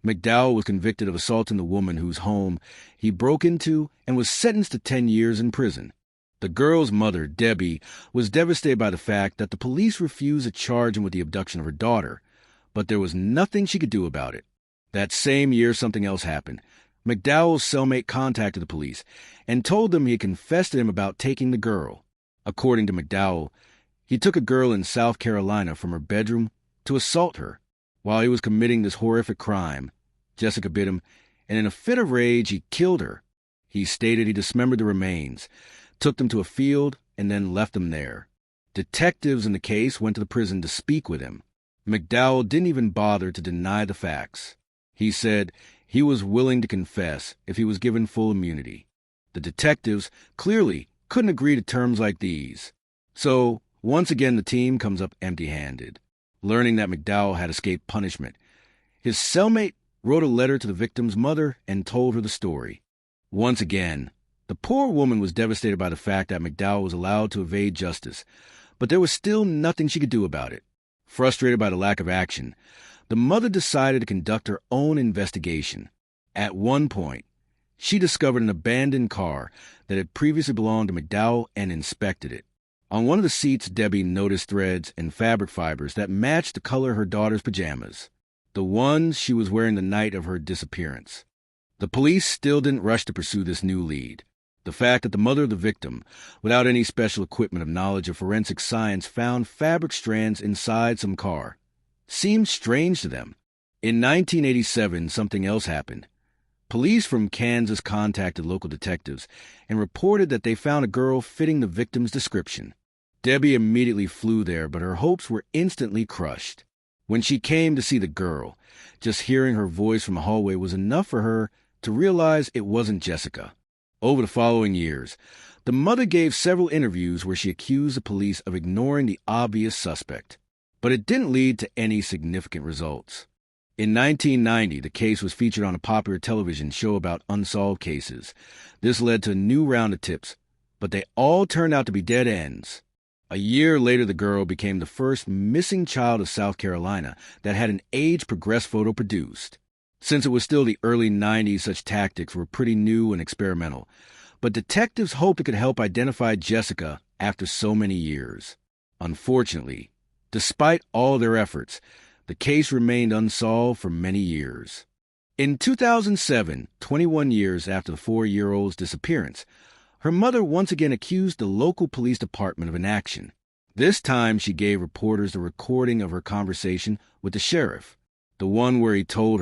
McDowell was convicted of assaulting the woman whose home he broke into and was sentenced to 10 years in prison. The girl's mother, Debbie, was devastated by the fact that the police refused to charge him with the abduction of her daughter, but there was nothing she could do about it. That same year, something else happened. McDowell's cellmate contacted the police and told them he had confessed to them about taking the girl. According to McDowell, he took a girl in South Carolina from her bedroom to assault her. While he was committing this horrific crime, Jessica bit him, and in a fit of rage, he killed her. He stated he dismembered the remains, took them to a field, and then left them there. Detectives in the case went to the prison to speak with him. McDowell didn't even bother to deny the facts. He said he was willing to confess if he was given full immunity. The detectives clearly couldn't agree to terms like these. So, once again, the team comes up empty-handed. Learning that McDowell had escaped punishment, his cellmate wrote a letter to the victim's mother and told her the story. Once again, the poor woman was devastated by the fact that McDowell was allowed to evade justice, but there was still nothing she could do about it. Frustrated by the lack of action, the mother decided to conduct her own investigation. At one point, she discovered an abandoned car that had previously belonged to McDowell and inspected it. On one of the seats, Debbie noticed threads and fabric fibers that matched the color of her daughter's pajamas, the ones she was wearing the night of her disappearance. The police still didn't rush to pursue this new lead. The fact that the mother of the victim, without any special equipment of knowledge of forensic science, found fabric strands inside some car seemed strange to them. In 1987, something else happened. Police from Kansas contacted local detectives and reported that they found a girl fitting the victim's description. Debbie immediately flew there, but her hopes were instantly crushed. When she came to see the girl, just hearing her voice from the hallway was enough for her to realize it wasn't Jessica. Over the following years, the mother gave several interviews where she accused the police of ignoring the obvious suspect, but it didn't lead to any significant results. In 1990, the case was featured on a popular television show about unsolved cases. This led to a new round of tips, but they all turned out to be dead ends. A year later, the girl became the first missing child of South Carolina that had an age-progressed photo produced. Since it was still the early 90s, such tactics were pretty new and experimental, but detectives hoped it could help identify Jessica after so many years. Unfortunately, despite all their efforts, the case remained unsolved for many years. In 2007, 21 years after the 4-year-old's disappearance, her mother once again accused the local police department of inaction. This time, she gave reporters a recording of her conversation with the sheriff, the one where he told her